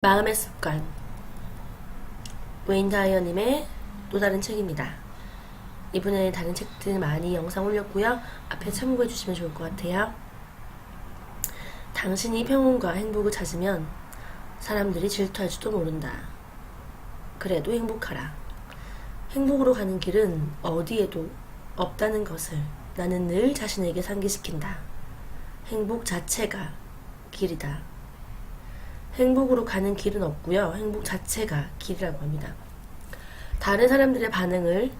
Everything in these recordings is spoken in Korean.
마음의 습관, 웨인 다이어님의 또 다른 책입니다. 이분의 다른 책들 많이 영상 올렸고요. 앞에 참고해 주시면 좋을 것 같아요. 당신이 평온과 행복을 찾으면 사람들이 질투할지도 모른다. 그래도 행복하라. 행복으로 가는 길은 어디에도 없다는 것을 나는 늘 자신에게 상기시킨다. 행복 자체가 길이다. 행복으로 가는 길은 없고요. 행복 자체가 길이라고 합니다. 다른 사람들의 반응을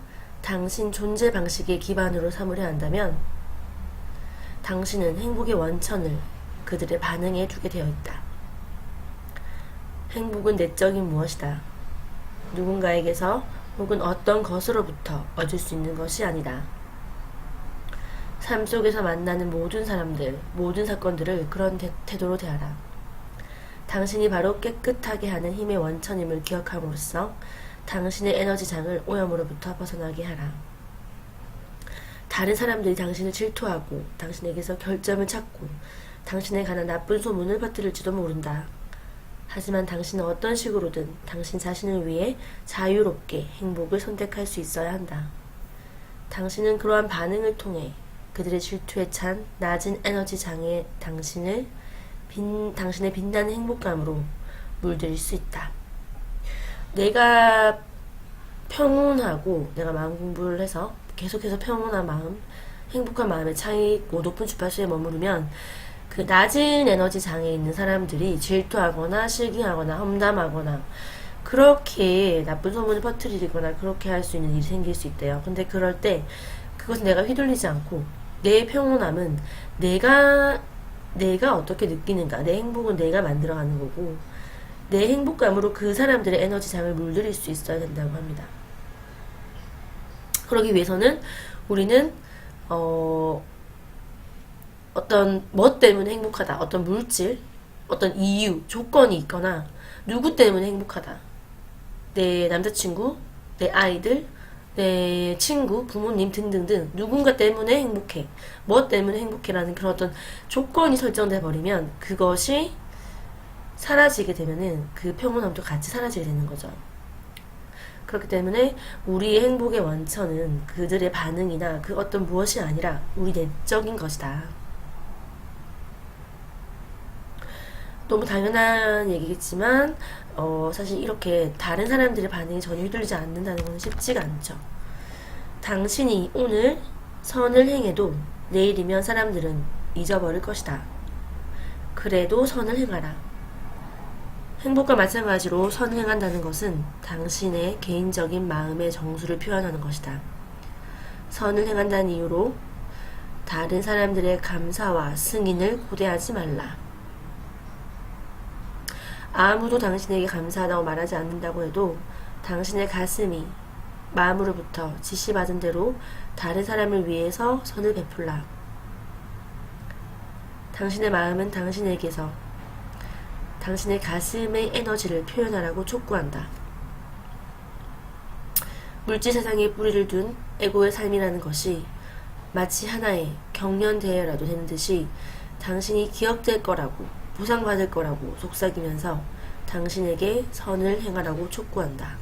당신 존재 방식의 기반으로 삼으려 한다면 당신은 행복의 원천을 그들의 반응에 두게 되어 있다. 행복은 내적인 무엇이다. 누군가에게서 혹은 어떤 것으로부터 얻을 수 있는 것이 아니다. 삶 속에서 만나는 모든 사람들, 모든 사건들을 그런 태도로 대하라. 당신이 바로 깨끗하게 하는 힘의 원천임을 기억함으로써 당신의 에너지장을 오염으로부터 벗어나게 하라. 다른 사람들이 당신을 질투하고 당신에게서 결점을 찾고 당신에 관한 나쁜 소문을 퍼뜨릴지도 모른다. 하지만 당신은 어떤 식으로든 당신 자신을 위해 자유롭게 행복을 선택할 수 있어야 한다. 당신은 그러한 반응을 통해 그들의 질투에 찬 낮은 에너지장의 당신의 빛나는 행복감으로 물들일 수 있다. 내가 평온하고 내가 마음 공부를 해서 계속해서 평온한 마음, 행복한 마음의 차이 있고 높은 주파수에 머무르면 그 낮은 에너지 장에 있는 사람들이 질투하거나 시기하거나 험담하거나 그렇게 나쁜 소문을 퍼뜨리거나 그렇게 할 수 있는 일이 생길 수 있대요. 근데 그럴 때 그것은 내가 휘둘리지 않고 내 평온함은 내가 어떻게 느끼는가, 내 행복은 내가 만들어가는 거고 내 행복감으로 그 사람들의 에너지장을 물들일 수 있어야 된다고 합니다. 그러기 위해서는 우리는 어떤 뭐 때문에 행복하다, 어떤 물질, 어떤 이유, 조건이 있거나 누구 때문에 행복하다, 내 남자친구, 내 아이들, 내 친구, 부모님 등등등 누군가 때문에 행복해, 뭐 때문에 행복해라는 그런 어떤 조건이 설정돼 버리면 그것이 사라지게 되면은 그 평온함도 같이 사라지게 되는 거죠. 그렇기 때문에 우리의 행복의 원천은 그들의 반응이나 그 어떤 무엇이 아니라 우리 내적인 것이다. 너무 당연한 얘기겠지만 사실 이렇게 다른 사람들의 반응이 전혀 휘둘리지 않는다는 건 쉽지가 않죠. 당신이 오늘 선을 행해도 내일이면 사람들은 잊어버릴 것이다. 그래도 선을 행하라. 행복과 마찬가지로 선을 행한다는 것은 당신의 개인적인 마음의 정수를 표현하는 것이다. 선을 행한다는 이유로 다른 사람들의 감사와 승인을 고대하지 말라. 아무도 당신에게 감사하다고 말하지 않는다고 해도 당신의 가슴이 마음으로부터 지시받은 대로 다른 사람을 위해서 선을 베풀라. 당신의 마음은 당신에게서 당신의 가슴의 에너지를 표현하라고 촉구한다. 물질 세상에 뿌리를 둔 에고의 삶이라는 것이 마치 하나의 경연대회라도 되는 듯이 당신이 기억될 거라고, 보상받을 거라고 속삭이면서 당신에게 선을 행하라고 촉구한다.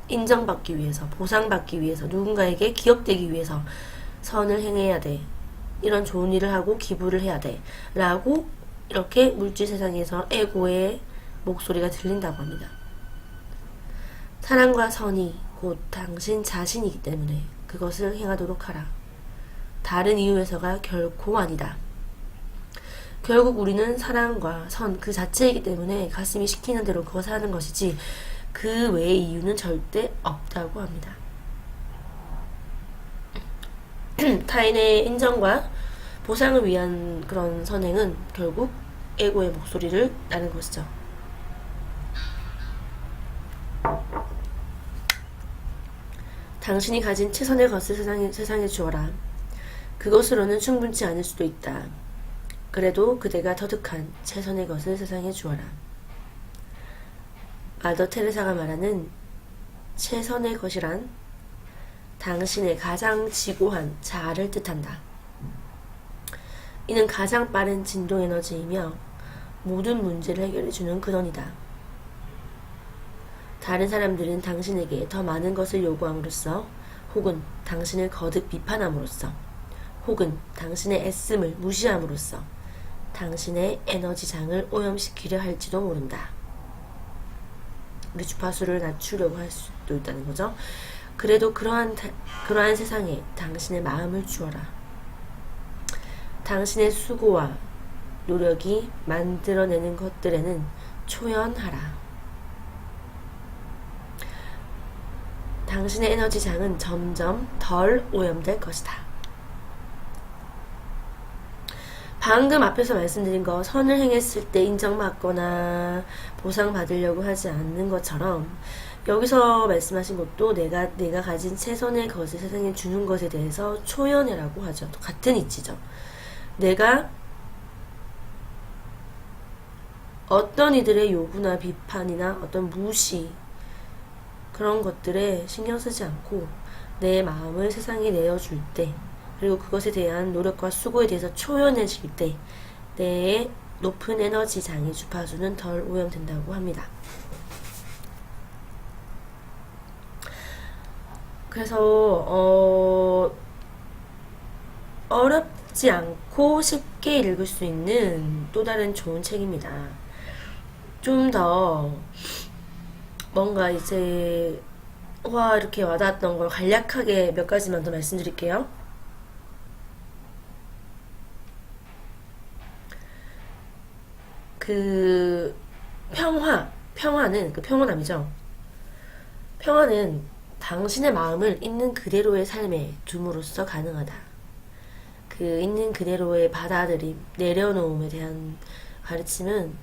인정받기 위해서, 보상받기 위해서, 누군가에게 기억되기 위해서 선을 행해야 돼. 이런 좋은 일을 하고 기부를 해야 돼. 라고 이렇게 물질 세상에서 에고의 목소리가 들린다고 합니다. 사랑과 선이 곧 당신 자신이기 때문에 그것을 행하도록 하라. 다른 이유에서가 결코 아니다. 결국 우리는 사랑과 선 그 자체이기 때문에 가슴이 시키는 대로 그것을 하는 것이지 그 외의 이유는 절대 없다고 합니다. 타인의 인정과 보상을 위한 그런 선행은 결국 에고의 목소리를 나는 것이죠. 당신이 가진 최선의 것을 세상에 주어라. 그것으로는 충분치 않을 수도 있다. 그래도 그대가 터득한 최선의 것을 세상에 주어라. 마더 테레사가 말하는 최선의 것이란 당신의 가장 지고한 자아를 뜻한다. 이는 가장 빠른 진동 에너지이며 모든 문제를 해결해주는 근원이다. 다른 사람들은 당신에게 더 많은 것을 요구함으로써 혹은 당신을 거듭 비판함으로써 혹은 당신의 애씀을 무시함으로써 당신의 에너지장을 오염시키려 할지도 모른다. 우리 주파수를 낮추려고 할 수도 있다는 거죠. 그래도 그러한 세상에 당신의 마음을 주어라. 당신의 수고와 노력이 만들어내는 것들에는 초연하라. 당신의 에너지장은 점점 덜 오염될 것이다. 방금 앞에서 말씀드린 거, 선을 행했을 때 인정받거나 보상받으려고 하지 않는 것처럼 여기서 말씀하신 것도 내가 가진 최선의 것을 세상에 주는 것에 대해서 초연해라고 하죠. 같은 이치죠. 내가 어떤 이들의 요구나 비판이나 어떤 무시 그런 것들에 신경 쓰지 않고 내 마음을 세상에 내어줄 때, 그리고 그것에 대한 노력과 수고에 대해서 초연해질 때 내 높은 에너지 장의 주파수는 덜 오염된다고 합니다. 그래서 어렵지 않고 쉽게 읽을 수 있는 또 다른 좋은 책입니다. 좀 더 뭔가 이제 이렇게 와닿았던 걸 간략하게 몇 가지만 더 말씀드릴게요. 그 평화는 그 평온함이죠. 평화는 당신의 마음을 있는 그대로의 삶에 둠으로써 가능하다. 그 있는 그대로의 받아들임, 내려놓음에 대한 가르침은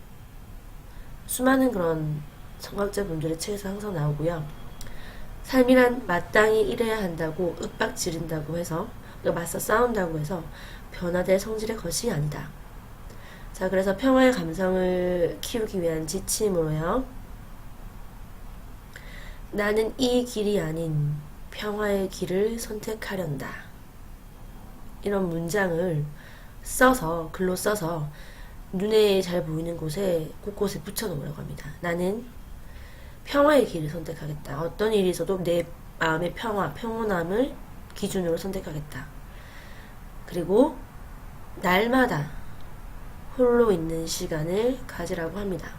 수많은 그런 성각자분들의 책에서 항상 나오고요. 삶이란 마땅히 이래야 한다고 윽박 지른다고 해서, 맞서 싸운다고 해서 변화될 성질의 것이 아니다. 자, 그래서 평화의 감성을 키우기 위한 지침으로요. 나는 이 길이 아닌 평화의 길을 선택하련다. 이런 문장을 글로 써서 눈에 잘 보이는 곳에 곳곳에 붙여놓으라고 합니다. 나는 평화의 길을 선택하겠다. 어떤 일이 있어도 내 마음의 평온함을 기준으로 선택하겠다. 그리고 날마다 홀로 있는 시간을 가지라고 합니다.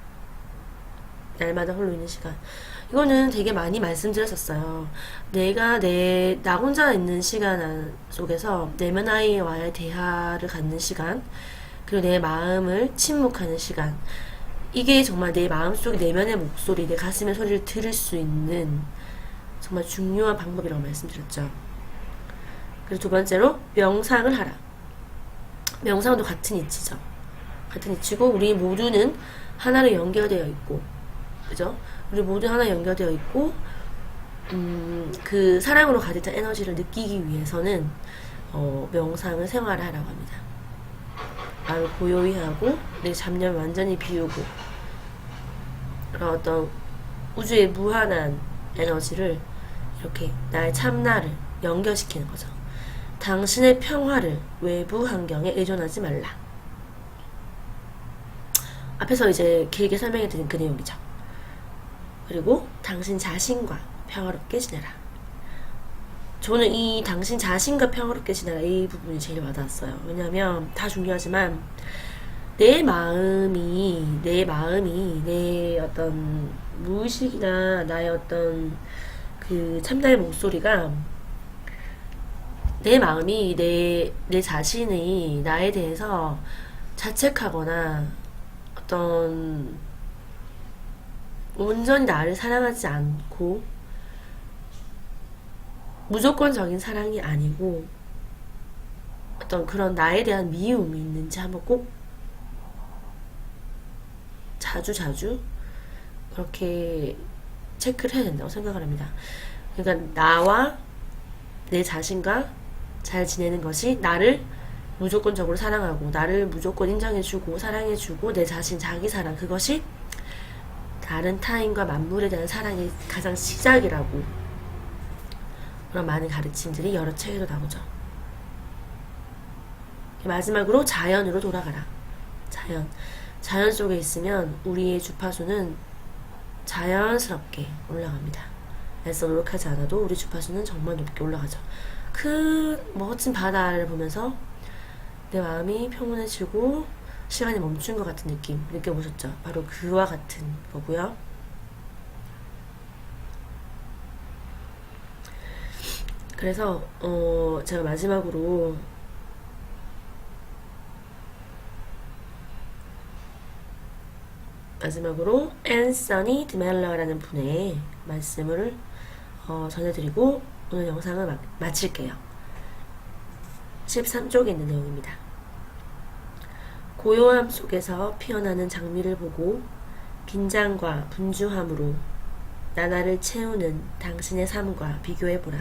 날마다 홀로 있는 시간. 이거는 되게 많이 말씀드렸었어요. 나 혼자 있는 시간 속에서 내면아이와의 대화를 갖는 시간, 그리고 내 마음을 침묵하는 시간. 이게 정말 내 마음속의 내면의 목소리, 내 가슴의 소리를 들을 수 있는 정말 중요한 방법이라고 말씀드렸죠. 그리고 두 번째로 명상을 하라. 명상도 같은 이치죠. 같은 이치고 우리 모두는 하나로 연결되어 있고, 그죠? 우리 모두 하나 연결되어 있고, 그 사랑으로 가득 찬 에너지를 느끼기 위해서는 명상을 생활하라고 합니다. 마음을 고요히 하고 내 잡념을 완전히 비우고 그런 어떤 우주의 무한한 에너지를 이렇게 나의 참나를 연결시키는 거죠. 당신의 평화를 외부 환경에 의존하지 말라. 앞에서 이제 길게 설명해 드린 그 내용이죠. 그리고 당신 자신과 평화롭게 지내라. 저는 이 당신 자신과 평화롭게 지내라 이 부분이 제일 와닿았어요. 왜냐하면 다 중요하지만 내 마음이 내 어떤 무의식이나 나의 어떤 그 참나의 목소리가 내 마음이 내 자신이 나에 대해서 자책하거나 어떤 온전히 나를 사랑하지 않고 무조건적인 사랑이 아니고 어떤 그런 나에 대한 미움이 있는지 한번 꼭 자주 그렇게 체크를 해야 된다고 생각을 합니다. 그러니까 나와 내 자신과 잘 지내는 것이 나를 무조건적으로 사랑하고 나를 무조건 인정해주고 사랑해주고 내 자신 자기 사랑, 그것이 다른 타인과 만물에 대한 사랑의 가장 시작이라고 그런 많은 가르침들이 여러 책에도 나오죠. 마지막으로 자연으로 돌아가라. 자연 속에 있으면 우리의 주파수는 자연스럽게 올라갑니다. 애써 노력하지 않아도 우리 주파수는 정말 높게 올라가죠. 큰 멋진 바다를 보면서 내 마음이 평온해지고 시간이 멈춘 것 같은 느낌 느껴보셨죠? 바로 그와 같은 거고요. 그래서 제가 마지막으로 앤서니 드멜러라는 분의 말씀을 전해드리고 오늘 영상을 마칠게요. 13쪽에 있는 내용입니다. 고요함 속에서 피어나는 장미를 보고 긴장과 분주함으로 나날을 채우는 당신의 삶과 비교해보라.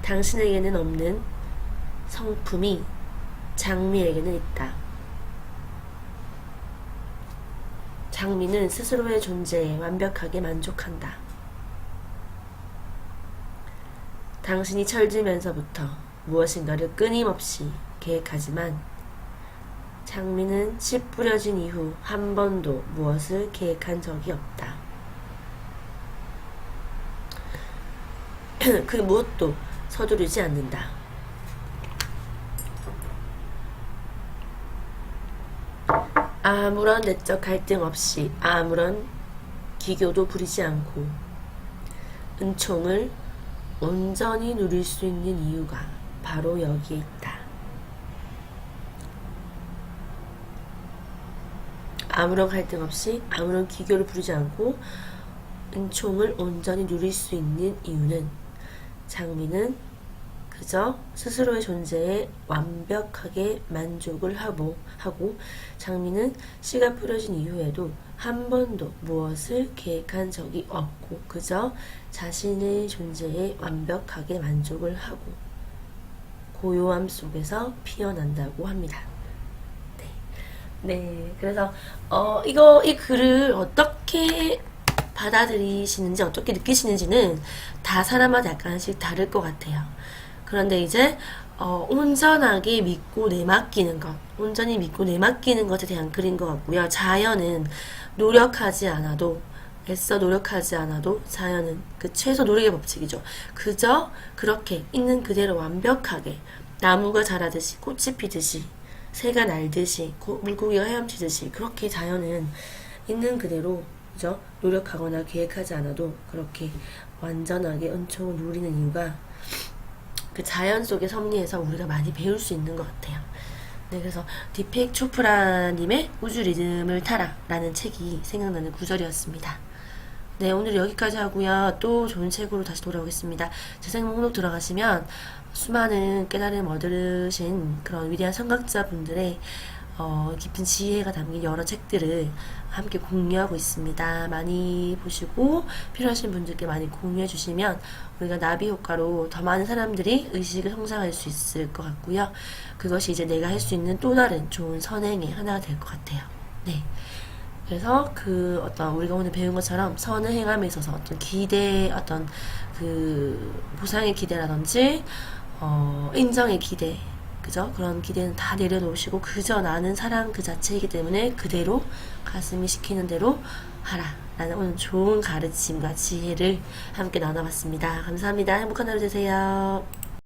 당신에게는 없는 성품이 장미에게는 있다. 장미는 스스로의 존재에 완벽하게 만족한다. 당신이 철들면서부터 무엇인가를 끊임없이 계획하지만 장미는 씨 뿌려진 이후 한 번도 무엇을 계획한 적이 없다. 그 무엇도 서두르지 않는다. 아무런 내적 갈등 없이 아무런 기교도 부리지 않고 은총을 온전히 누릴 수 있는 이유가 바로 여기에 있다. 아무런 갈등 없이 아무런 기교를 부리지 않고 은총을 온전히 누릴 수 있는 이유는 장미는 그저 스스로의 존재에 완벽하게 만족을 하고 장미는 씨가 뿌려진 이후에도 한 번도 무엇을 계획한 적이 없고 그저 자신의 존재에 완벽하게 만족을 하고 고요함 속에서 피어난다고 합니다. 네, 그래서 이 글을 어떻게 받아들이시는지 어떻게 느끼시는지는 다 사람마다 약간씩 다를 것 같아요. 그런데 이제 온전하게 믿고 내맡기는 것, 온전히 믿고 내맡기는 것에 대한 글인 것 같고요. 자연은 노력하지 않아도, 애써 노력하지 않아도 자연은 그 최소 노력의 법칙이죠. 그저 그렇게 있는 그대로 완벽하게 나무가 자라듯이 꽃이 피듯이 새가 날듯이 물고기가 헤엄치듯이 그렇게 자연은 있는 그대로 그죠? 노력하거나 계획하지 않아도 그렇게 완전하게 은총을 누리는 이유가 그 자연 속의 섭리에서 우리가 많이 배울 수 있는 것 같아요. 네, 그래서 디펙 초프라님의 우주 리듬을 타라 라는 책이 생각나는 구절이었습니다. 네, 오늘 여기까지 하고요. 또 좋은 책으로 다시 돌아오겠습니다. 재생 목록 들어가시면 수많은 깨달음 얻으신 그런 위대한 선각자분들의 깊은 지혜가 담긴 여러 책들을 함께 공유하고 있습니다. 많이 보시고 필요하신 분들께 많이 공유해 주시면 우리가 나비 효과로 더 많은 사람들이 의식을 성장할 수 있을 것 같고요. 그것이 이제 내가 할 수 있는 또 다른 좋은 선행의 하나가 될 것 같아요. 네. 그래서 그 어떤 우리가 오늘 배운 것처럼 선을 행함에 있어서 어떤 기대, 어떤 그 보상의 기대라든지 인정의 기대, 그죠? 그런 기대는 다 내려놓으시고 그저 나는 사랑 그 자체이기 때문에 그대로 가슴이 시키는 대로 하라 라는 오늘 좋은 가르침과 지혜를 함께 나눠봤습니다. 감사합니다. 행복한 하루 되세요.